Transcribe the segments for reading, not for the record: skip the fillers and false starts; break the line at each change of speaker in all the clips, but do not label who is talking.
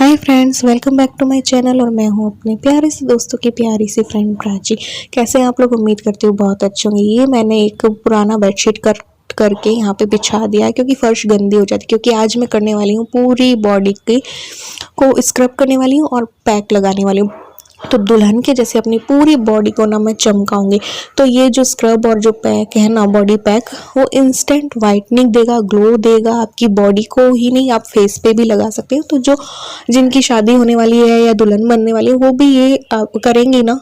Hi friends, welcome back to my channel. और मैं हूं अपने प्यारे से दोस्तों की प्यारी सी फ्रेंड प्राची। कैसे हैं आप लोग? उम्मीद करती हूँ बहुत अच्छे होंगे। ये मैंने एक पुराना बेडशीट करके यहाँ पे बिछा दिया है क्योंकि फर्श गंदी हो जाती है। क्योंकि आज मैं करने वाली हूँ पूरी बॉडी की को स्क्रब करने वाली हूँ और पैक लगाने वाली हूँ। तो दुल्हन के जैसे अपनी पूरी बॉडी को ना मैं चमकाऊंगी। तो ये जो स्क्रब और जो पैक है ना, बॉडी पैक, वो इंस्टेंट वाइटनिंग देगा, ग्लो देगा आपकी बॉडी को ही नहीं, आप फेस पे भी लगा सकते हो। तो जो जिनकी शादी होने वाली है या दुल्हन बनने वाली है वो भी ये करेंगी ना,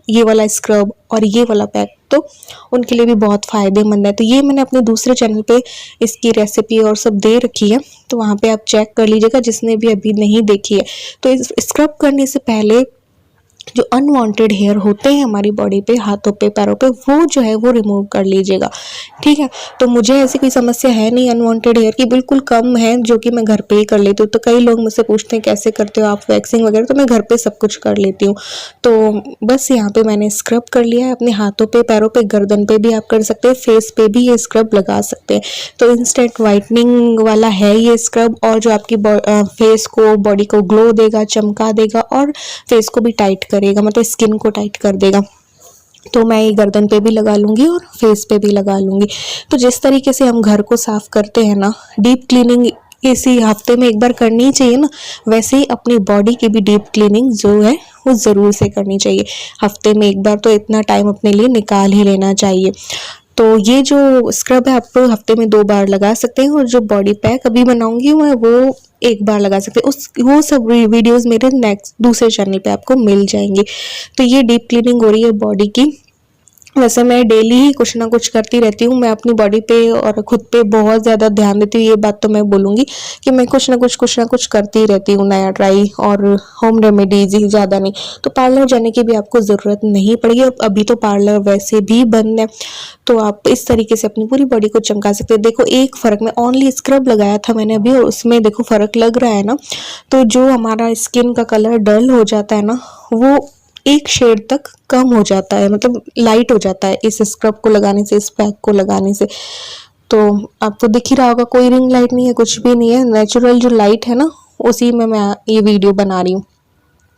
ये वाला स्क्रब और ये वाला पैक, तो उनके लिए भी बहुत फ़ायदेमंद है। तो ये मैंने अपने दूसरे चैनल पे इसकी रेसिपी और सब दे रखी है, तो वहाँ पे आप चेक कर लीजिएगा जिसने भी अभी नहीं देखी है। तो इस स्क्रब करने से पहले जो अनवांटेड हेयर होते हैं हमारी बॉडी पे, हाथों पे, पैरों पे, वो जो है वो रिमूव कर लीजिएगा, ठीक है। तो मुझे ऐसी कोई समस्या है नहीं अनवांटेड हेयर की, बिल्कुल कम है, जो कि मैं घर पे ही कर लेती हूँ। तो कई लोग मुझसे पूछते हैं कैसे करते हो आप वैक्सिंग वगैरह, तो मैं घर पे सब कुछ कर लेती हूँ। तो बस यहाँ पे मैंने स्क्रब कर लिया है अपने हाथों पे, पैरों पे, गर्दन पे भी आप कर सकते हैं, फेस पे भी ये स्क्रब लगा सकते हैं। तो इंस्टेंट वाइटनिंग वाला है ये स्क्रब, और जो आपकी फेस को, बॉडी को ग्लो देगा, चमका देगा, और फेस को भी टाइट करेगा, मतलब स्किन को टाइट कर देगा। तो मैं ये गर्दन पे भी लगा लूँगी और फेस पे भी लगा लूँगी। तो जिस तरीके से हम घर को साफ़ करते हैं ना, डीप क्लीनिंग इसी हफ्ते में एक बार करनी चाहिए ना, वैसे ही अपनी बॉडी की भी डीप क्लीनिंग जो है वो ज़रूर से करनी चाहिए। हफ्ते में एक बार तो इतना टाइम अपने लिए निकाल ही लेना चाहिए। तो ये जो स्क्रब है आप हफ्ते में 2 बार लगा सकते हैं, और जो बॉडी पैक अभी बनाऊंगी मैं वो एक बार लगा सकते हैं। उस वो सब वीडियोस मेरे नेक्स्ट दूसरे चैनल पे आपको मिल जाएंगे। तो ये डीप क्लीनिंग हो रही है बॉडी की। वैसे मैं डेली ही कुछ ना कुछ करती रहती हूँ। मैं अपनी बॉडी पे और खुद पे बहुत ज़्यादा ध्यान देती हूँ, ये बात तो मैं बोलूँगी कि मैं कुछ ना कुछ करती रहती हूँ नया ट्राई, और होम रेमेडीज ही, ज़्यादा नहीं। तो पार्लर जाने की भी आपको ज़रूरत नहीं पड़ेगी, और अभी तो पार्लर वैसे भी बंद है। तो आप इस तरीके से अपनी पूरी बॉडी को चमका सकते हैं। देखो एक फ़र्क, मैं ओनली स्क्रब लगाया था मैंने अभी, और उसमें देखो फ़र्क लग रहा है ना। तो जो हमारा स्किन का कलर डल हो जाता है ना, वो एक शेड तक कम हो जाता है, मतलब लाइट हो जाता है इस स्क्रब को लगाने से, इस पैक को लगाने से। तो आपको दिख ही रहा होगा, कोई रिंग लाइट नहीं है, कुछ भी नहीं है, नेचुरल जो लाइट है ना, उसी में मैं ये वीडियो बना रही हूँ।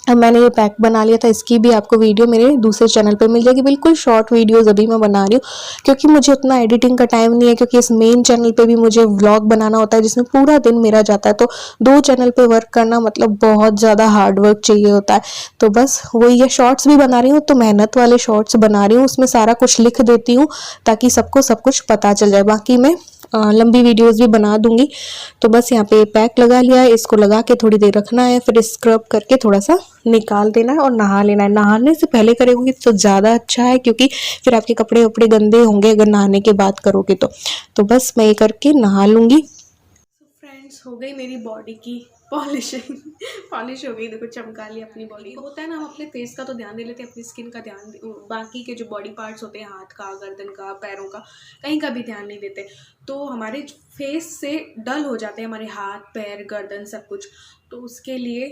अब मैंने ये पैक बना लिया था, इसकी भी आपको वीडियो मेरे दूसरे चैनल पे मिल जाएगी। बिल्कुल शॉर्ट वीडियोस अभी मैं बना रही हूँ क्योंकि मुझे उतना एडिटिंग का टाइम नहीं है, क्योंकि इस मेन चैनल पे भी मुझे व्लॉग बनाना होता है जिसमें पूरा दिन मेरा जाता है। तो 2 चैनल पे वर्क करना मतलब बहुत ज़्यादा हार्ड वर्क चाहिए होता है। तो बस वही है, शॉर्ट्स भी बना रही हूँ तो मेहनत वाले शॉर्ट्स बना रही हूँ, उसमें सारा कुछ लिख देती हूँ ताकि सबको सब कुछ पता चल जाए। बाकी मैं लंबी वीडियोस भी बना दूंगी। तो बस यहाँ पे पैक लगा लिया है, इसको लगा के थोड़ी देर रखना है, फिर स्क्रब करके थोड़ा सा निकाल देना है और नहा लेना है। नहाने से पहले करोगे तो ज़्यादा अच्छा है, क्योंकि फिर आपके कपड़े वपड़े गंदे होंगे अगर नहाने के बाद करोगे तो बस मैं ये करके नहा लूँगी। फ्रेंड्स, हो गई मेरी बॉडी की पॉलिशिंग पॉलिश हो गई, देखो चमका ली अपनी बॉडी। होता है ना, हम अपने फेस का तो ध्यान दे लेते हैं, अपनी स्किन का ध्यान, बाकी के जो बॉडी पार्ट्स होते हैं, हाथ का, गर्दन का, पैरों का, कहीं का भी ध्यान नहीं देते। तो हमारे फेस से डल हो जाते हैं हमारे हाथ, पैर, गर्दन, सब कुछ। तो उसके लिए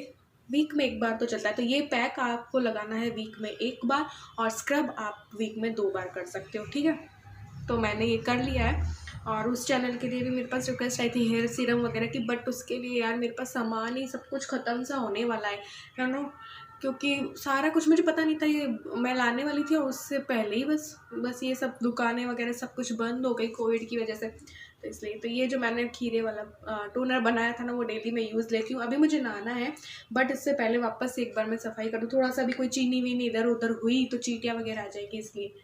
वीक में एक बार तो चलता है। तो ये पैक आपको लगाना है वीक में एक बार, और स्क्रब आप वीक में 2 बार कर सकते हो, ठीक है। तो मैंने ये कर लिया है। और उस चैनल के लिए भी मेरे पास रिक्वेस्ट आई थी हेयर सीरम वगैरह की, बट उसके लिए यार मेरे पास सामान ही सब कुछ ख़त्म सा होने वाला है ना, क्योंकि सारा कुछ मुझे पता नहीं था, ये मैं लाने वाली थी और उससे पहले ही बस ये सब दुकानें वगैरह सब कुछ बंद हो गई कोविड की वजह से। तो इसलिए तो ये जो मैंने खीरे वाला टोनर बनाया था ना, वो डेली मैं यूज़ लेती हूँ। अभी मुझे नहाना है, बट इससे पहले वापस से एक बार मैं सफाई कर दूँ। थोड़ा सा भी कोई चीनी वीनी इधर उधर हुई तो चींटियाँ वगैरह आ जाएगी, इसलिए।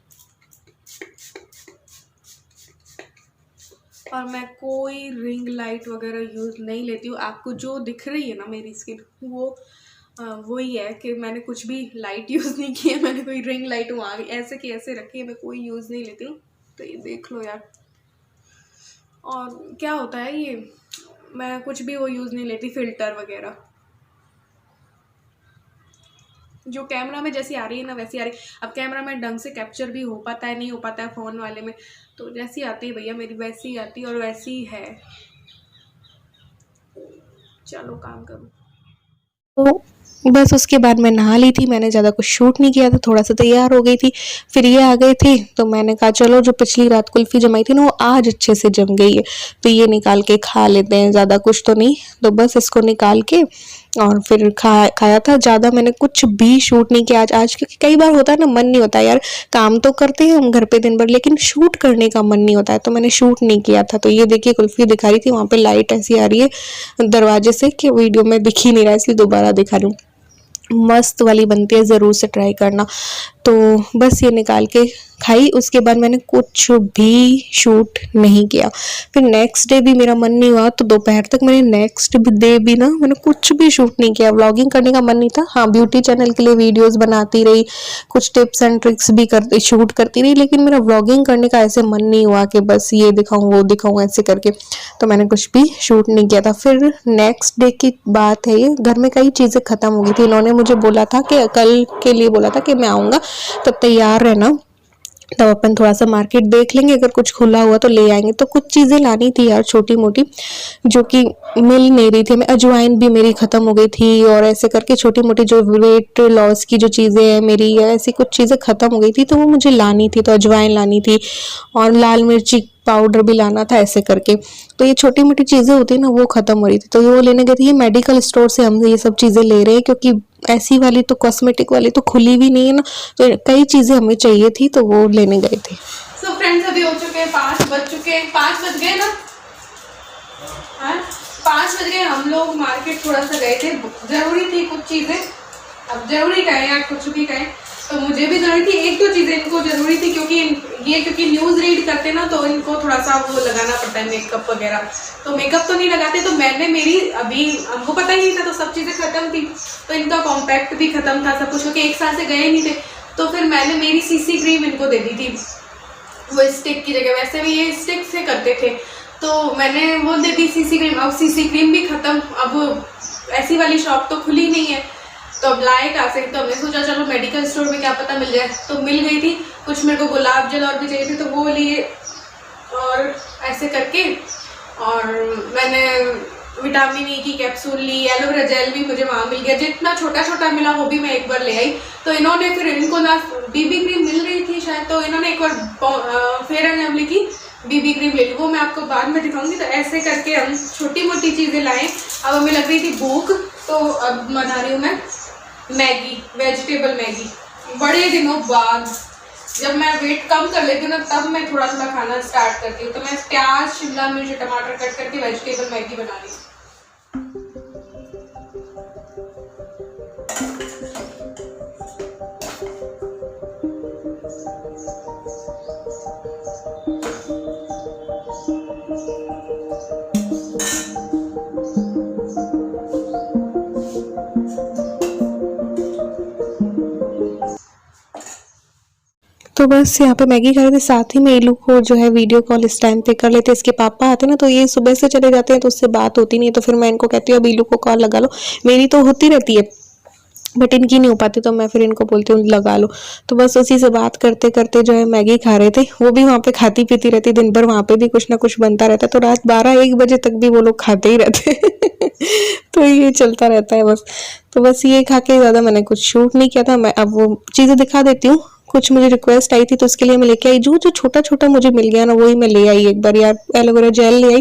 और मैं कोई रिंग लाइट वगैरह यूज़ नहीं लेती हूँ। आपको जो दिख रही है ना मेरी स्किन, वो वही है कि मैंने कुछ भी लाइट यूज़ नहीं की है। मैंने कोई रिंग लाइट वहाँ ऐसे की ऐसे रखी है, मैं कोई यूज़ नहीं लेती हूँ। तो ये देख लो यार। और क्या होता है, ये मैं कुछ भी वो यूज़ नहीं लेती, फ़िल्टर वगैरह। जो कैमरा में जैसी आ रही है ना वैसी आ रही। अब कैमरा में ढंग से कैप्चर भी हो पाता है, नहीं हो पाता है फ़ोन वाले में। तो जैसी आती है भैया मेरी वैसी ही आती है, और वैसी ही है। चलो काम करो। तो बस उसके बाद मैं नहा ली थी, मैंने ज़्यादा कुछ शूट नहीं किया था, थोड़ा सा तैयार हो गई थी। फिर ये आ गए थे तो मैंने कहा चलो जो पिछली रात कुल्फ़ी जमाई थी ना वो आज अच्छे से जम गई है, तो ये निकाल के खा लेते हैं, ज़्यादा कुछ तो नहीं। तो बस इसको निकाल के और फिर खाया था। ज़्यादा मैंने कुछ भी शूट नहीं किया आज क्योंकि कई बार होता है ना, मन नहीं होता यार, काम तो करते हैं हम घर पे दिन भर लेकिन शूट करने का मन नहीं होता है, तो मैंने शूट नहीं किया था। तो ये देखिए कुल्फ़ी दिखा रही थी, वहाँ पे लाइट ऐसी आ रही है दरवाजे से कि वीडियो में दिख ही नहीं रहा, इसलिए दोबारा दिखा रही हूँ। मस्त वाली बनती है, ज़रूर से ट्राई करना। तो बस ये निकाल के खाई, उसके बाद मैंने कुछ भी शूट नहीं किया। फिर नेक्स्ट डे भी मेरा मन नहीं हुआ, तो दोपहर तक मैंने नेक्स्ट डे भी ना मैंने कुछ भी शूट नहीं किया। व्लॉगिंग करने का मन नहीं था। हाँ, ब्यूटी चैनल के लिए वीडियोस बनाती रही, कुछ टिप्स एंड ट्रिक्स भी करती शूट करती रही, लेकिन मेरा व्लॉगिंग करने का ऐसे मन नहीं हुआ कि बस ये दिखाऊं वो दिखाऊं ऐसे करके, तो मैंने कुछ भी शूट नहीं किया था। फिर नेक्स्ट डे की बात है, ये घर में कई चीज़ें ख़त्म हो गई थी। इन्होंने मुझे बोला था कि कल के लिए बोला था कि मैं आऊँगा, तब तैयार रहना, तब अपन थोड़ा सा मार्केट देख लेंगे, अगर कुछ खुला हुआ तो ले आएंगे। तो कुछ चीज़ें लानी थी यार छोटी मोटी, जो कि मिल नहीं रही थी। मैं अजवाइन भी मेरी ख़त्म हो गई थी, और ऐसे करके छोटी मोटी जो वेट लॉस की जो चीज़ें हैं मेरी, या ऐसी कुछ चीज़ें ख़त्म हो गई थी, तो वो मुझे लानी थी। तो अजवाइन लानी थी और लाल मिर्ची पाउडर भी लाना था, ऐसे करके। तो ये छोटी मोटी चीज़ें होती है ना, वो ख़त्म हो रही थी, तो वो लेने गए थे। ये मेडिकल स्टोर से हम ये सब चीज़ें ले रहे हैं, क्योंकि ऐसी वाली तो कॉस्मेटिक वाली तो खुली भी नहीं है ना, तो कई चीज़ें हमें चाहिए थी, तो वो लेने गए थे।
सो फ्रेंड्स, अभी हो चुके हैं 5 बज चुके हैं, 5 बज गए ना, हाँ 5 बज गए। हम लोग मार्केट थोड़ा सा गए थे, जरूरी थी कुछ चीज़ें। अब जरूरी कहें या कुछ भी कहें, तो मुझे भी जरूरी थी। एक दो चीज़ें इनको जरूरी थी, क्योंकि न्यूज़ रीड करते ना, तो इनको थोड़ा सा वो लगाना पड़ता है, मेकअप वगैरह। तो मेकअप तो नहीं लगाते, तो मैंने अभी हमको पता ही नहीं था, तो सब चीज़ें ख़त्म थी। तो इनका कॉम्पैक्ट भी ख़त्म था, सब कुछ, क्योंकि 1 साल से गए नहीं थे। तो फिर मैंने मेरी सीसी क्रीम इनको दे दी थी, वो स्टिक की जगह। वैसे भी ये स्टिक से करते थे, तो मैंने वो दे दी सीसी क्रीम। अब सीसी क्रीम भी ख़त्म, अब ऐसी वाली शॉप तो खुली नहीं है, तो अब लाए कहाँ से। तो हमने सोचा चलो मेडिकल स्टोर में क्या पता मिल जाए, तो मिल गई थी। कुछ मेरे को गुलाब जल और भी चाहिए थे, तो वो लिए, और ऐसे करके। और मैंने विटामिन ई की कैप्सूल ली, एलोवेरा जेल भी मुझे वहाँ मिल गया, जितना छोटा छोटा मिला वो भी मैं एक बार ले आई। तो इन्होंने फिर, इनको ना बीबी क्रीम मिल रही थी शायद, तो इन्होंने एक बार फेयर एंड लवली की बीबी क्रीम ले ली, वो मैं आपको बाद में दिखाऊंगी। तो ऐसे करके हम छोटी मोटी चीज़ें लाएँ। अब हमें लग रही थी भूख, तो अब बना रही हूँ मैं मैगी, वेजिटेबल मैगी। बड़े दिनों बाद जब मैं वेट कम कर लेती हूँ ना, तब मैं थोड़ा थोड़ा खाना स्टार्ट करती हूँ। तो मैं प्याज, शिमला मिर्च, टमाटर कट करके वेजिटेबल मैगी बना रही हूँ।
तो बस यहाँ पे मैगी खा रहे थे, साथ ही में इलू को जो है वीडियो कॉल इस टाइम पे कर लेते। इसके पापा आते ना, तो ये सुबह से चले जाते हैं, तो उससे बात होती नहीं है। तो फिर मैं इनको कहती हूँ अब इलू को कॉल लगा लो, मेरी तो होती रहती है बट इनकी नहीं हो पाती, तो मैं फिर इनको बोलती हूँ लगा लो। तो बस उसी से बात करते करते जो है मैगी खा रहे थे। वो भी वहाँ पे खाती पीती रहती, दिन भर वहाँ पे भी कुछ ना कुछ बनता रहता है, तो रात 12-1 बजे तक भी वो लोग खाते ही रहते तो ये चलता रहता है बस। तो बस ये खा के ज़्यादा मैंने कुछ शूट नहीं किया था। मैं अब वो चीज़ें दिखा देती हूँ। कुछ मुझे रिक्वेस्ट आई थी, तो उसके लिए मैं लेके आई, जो जो छोटा छोटा मुझे मिल गया ना, वही मैं ले आई एक बार यार। एलोवेरा जेल ले आई,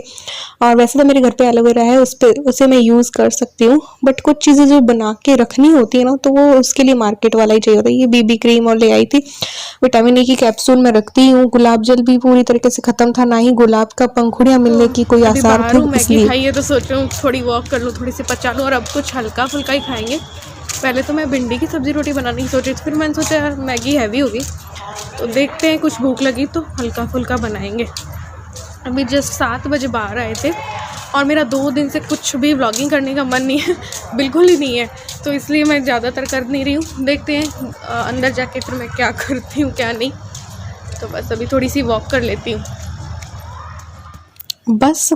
और वैसे तो मेरे घर पे एलोवेरा है, उसे मैं यूज़ कर सकती हूँ, बट कुछ चीज़ें जो बना के रखनी होती है ना, तो वो उसके लिए मार्केट वाला ही चाहिए होता है। ये बीबी क्रीम और ले आई थी। विटामिन ई की कैप्सूल मैं रखती हूँ। गुलाब जल भी पूरी तरीके से ख़त्म था, ना ही गुलाब का पंखुड़ियाँ मिलने की कोई आसार थे,
मैगी खाइए तो सोच रही हूँ थोड़ी वॉक कर लूँ, थोड़ी सी पचा लूँ, और अब कुछ हल्का फुल्का ही खाएंगे। पहले तो मैं भिंडी की सब्ज़ी रोटी बनाने की सोच रही थी, फिर मैंने सोचा यार मैगी हैवी होगी, तो देखते हैं, कुछ भूख लगी तो हल्का फुल्का बनाएंगे। अभी जस्ट 7 बजे बाहर आए थे, और मेरा 2 दिन से कुछ भी व्लॉगिंग करने का मन नहीं है बिल्कुल ही नहीं है, तो इसलिए मैं ज़्यादातर कर नहीं रही हूँ। देखते हैं अंदर जाके फिर मैं क्या करती हूँ क्या नहीं। तो बस अभी थोड़ी सी वॉक कर लेती हूँ।
बस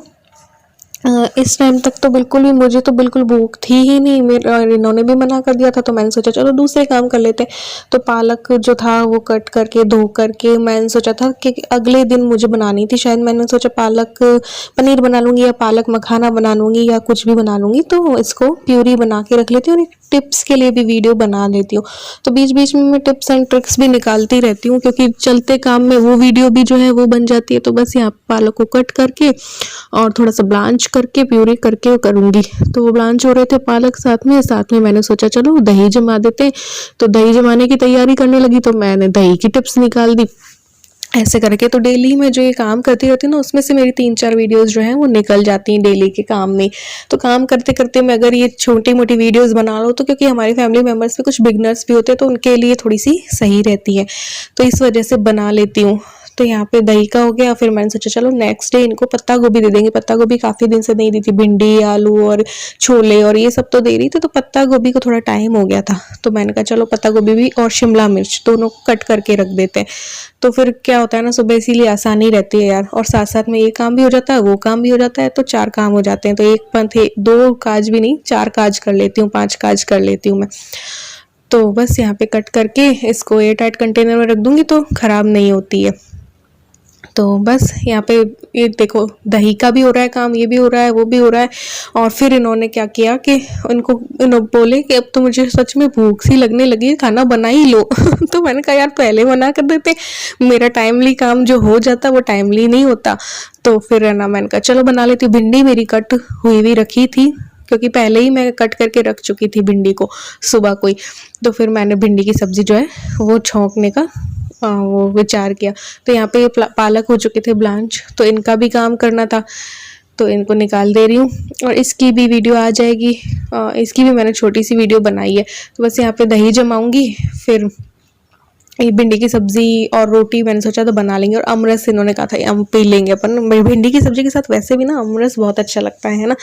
इस टाइम तक तो बिल्कुल भी, मुझे तो बिल्कुल भूख थी ही नहीं। मेरा इन्होंने भी मना कर दिया था, तो मैंने सोचा चलो दूसरे काम कर लेते हैं। तो पालक जो था वो कट करके धो करके मैंने सोचा था कि अगले दिन मुझे बनानी थी शायद। मैंने सोचा पालक पनीर बना लूँगी, या पालक मखाना बना लूँगी, या कुछ भी बना लूँगी। तो इसको प्यूरी बना के रख लेती हूँ, और एक टिप्स के लिए भी वीडियो बना लेती हूँ। तो बीच बीच में मैं टिप्स एंड ट्रिक्स भी निकालती रहती हूँ, क्योंकि चलते काम में वो वीडियो भी जो है वो बन जाती है। तो बस यहाँ पालक को कट करके और थोड़ा सा ब्लांच करके प्यूरी करके करूँगी। तो वो ब्लांच हो रहे थे पालक, साथ में मैंने सोचा चलो दही जमा देते हैं। तो दही जमाने की तैयारी करने लगी, तो मैंने दही की टिप्स निकाल दी ऐसे करके। तो डेली में जो ये काम करती रहती हूँ ना, उसमें से मेरी 3-4 वीडियोस जो हैं वो निकल जाती हैं डेली के काम में। तो काम करते करते मैं अगर ये छोटी मोटी वीडियोस बना लो, तो क्योंकि हमारे फैमिली मेम्बर्स में कुछ बिगनर्स भी होते हैं, तो उनके लिए थोड़ी सी सही रहती है, तो इस वजह से बना लेती हूँ। तो यहाँ पे दही का हो गया। फिर मैंने सोचा चलो नेक्स्ट डे इनको पत्ता गोभी दे देंगे। पत्ता गोभी काफ़ी दिन से नहीं दी थी, भिंडी आलू और छोले और ये सब तो दे रही थी, तो पत्ता गोभी को थोड़ा टाइम हो गया था। तो मैंने कहा चलो पत्ता गोभी भी और शिमला मिर्च दोनों को कट करके रख देते हैं। तो फिर क्या होता है ना, सुबह इसीलिए आसानी रहती है यार, और साथ साथ में ये काम भी हो जाता है वो काम भी हो जाता है, तो 4 काम हो जाते हैं। तो एक पंथ 2 काज भी नहीं 4 काज कर लेती हूँ, 5 काज कर लेती हूँ मैं। तो बस यहाँ पे कट करके इसको एयर टाइट कंटेनर में रख दूंगी तो ख़राब नहीं होती है। तो बस यहाँ पे ये देखो दही का भी हो रहा है काम, ये भी हो रहा है वो भी हो रहा है। और फिर इन्होंने क्या किया कि इनको बोले कि अब तो मुझे सच में भूख सी लगने लगी है, खाना बना ही लो। तो मैंने कहा यार पहले मना कर देते, मेरा टाइमली काम जो हो जाता वो टाइमली नहीं होता। तो फिर है ना मैंने कहा चलो बना लेती हूँ। भिंडी मेरी कट हुई हुई रखी थी, क्योंकि पहले ही मैं कट करके रख चुकी थी भिंडी को सुबह को ही। तो फिर मैंने भिंडी की सब्जी जो है वो छौंकने का वो विचार किया। तो यहाँ पे पालक हो चुके थे ब्लांच, तो इनका भी काम करना था, तो इनको निकाल दे रही हूँ। और इसकी भी वीडियो आ जाएगी, इसकी भी मैंने छोटी सी वीडियो बनाई है। तो बस यहाँ पे दही जमाऊंगी, फिर ये भिंडी की सब्जी और रोटी मैंने सोचा तो बना लेंगे। और अमरस इन्होंने कहा था हम पी लेंगे अपन, भिंडी की सब्जी के साथ वैसे भी ना अमरस बहुत अच्छा लगता है ना।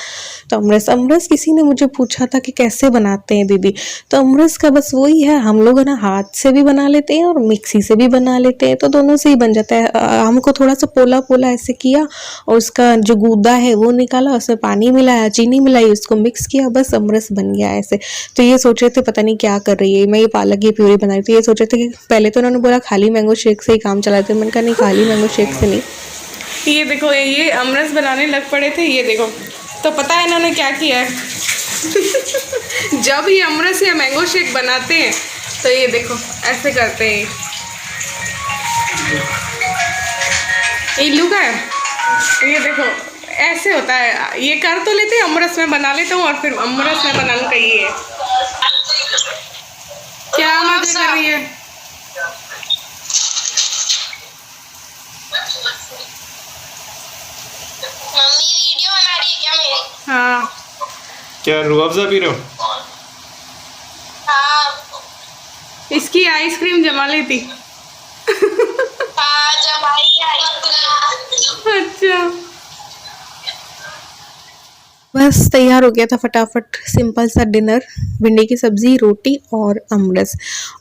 तो अमरस किसी ने मुझे पूछा था कि कैसे बनाते हैं दीदी, तो अमरस का बस वही है, हम लोग है ना हाथ से भी बना लेते हैं और मिक्सी से भी बना लेते हैं, तो दोनों से ही बन जाता है। हमको थोड़ा सा पोला पोला ऐसे किया और उसका जो गूदा है वो निकाला, उसमें पानी मिलाया, चीनी मिलाई, उसको मिक्स किया, बस अमरस बन गया ऐसे। तो ये सोच रहे थे पता नहीं क्या कर रही है, मैं ये पालक की प्यूरी बना रही थी। ये सोच रहे थे कि पहले तो उन्होंने बोला खाली मैंगो शेक से ही काम चलाते हैं, मैंने कहा नहीं खाली मैंगो शेक से नहीं। ये देखो ये अमरस बनाने लग पड़े थे, ये देखो। तो पता है इन्होंने क्या किया है? जब ये अमरस या मैंगो शेक बनाते हैं तो ये देखो ऐसे करते हैं। इल्लू का है, ये देखो ऐसे होता है। ये कर तो लेते हैं, अमरस में बना लेता हूँ और फिर अमरस में बनाने का ये है। क्या मजे कर रही है?
मम्मी वीडियो बना रही है क्या मेरी?
हाँ।
क्या रूह अफ़ज़ा पी रहे हो?
हाँ।
इसकी आइसक्रीम जमा लेती।
हाँ जब आई आइसक्रीम।
अच्छा
बस तैयार हो गया था फटाफट सिंपल सा डिनर, भिंडी की सब्ज़ी रोटी और अमरस।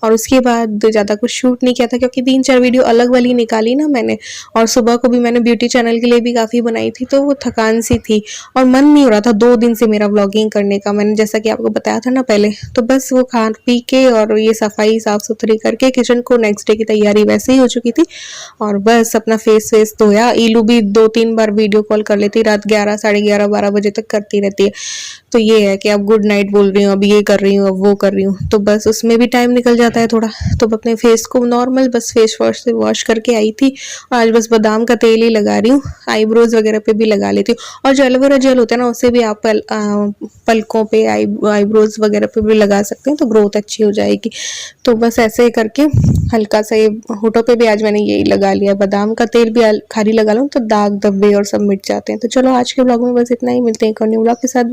और उसके बाद ज़्यादा कुछ शूट नहीं किया था, क्योंकि 3-4 वीडियो अलग वाली निकाली ना मैंने, और सुबह को भी मैंने ब्यूटी चैनल के लिए भी काफ़ी बनाई थी, तो वो थकान सी थी और मन नहीं हो रहा था 2 दिन से मेरा व्लॉगिंग करने का। मैंने जैसा कि आपको बताया था ना पहले, तो बस वो खा पी के और ये सफाई साफ़ सुथरी करके किचन को नेक्स्ट डे की तैयारी वैसे ही हो चुकी थी। और बस अपना फेस वेस धोया। ईलू भी 2-3 बार वीडियो कॉल कर लेती, रात 11, साढ़े 11, 12 बजे तक करती रहती है। तो ये है कि अब गुड नाइट बोल रही हूँ, अब ये कर रही हूँ, अब वो कर रही हूँ, तो बस उसमें भी टाइम निकल जाता है थोड़ा। तो अपने फेस को नॉर्मल बस फेस वॉश से वॉश करके आई थी। आज बस बादाम का तेल ही लगा रही हूँ, आईब्रोज वगैरह पे भी लगा लेती हूँ। और जो एलोवेरा जेल होता है ना, उससे भी आप पलकों पे आईब्रोज वगैरह पे भी लगा सकते हैं, तो ग्रोथ अच्छी हो जाएगी। तो बस ऐसे ही करके हल्का सा ये होठों पे भी आज मैंने यही लगा लिया, बादाम का तेल भी खाली लगा लूँ तो दाग धब्बे और सब मिट जाते हैं। तो चलो आज के ब्लॉग में बस इतना ही, मिलते हैं एक और न्यू ब्लॉग के साथ।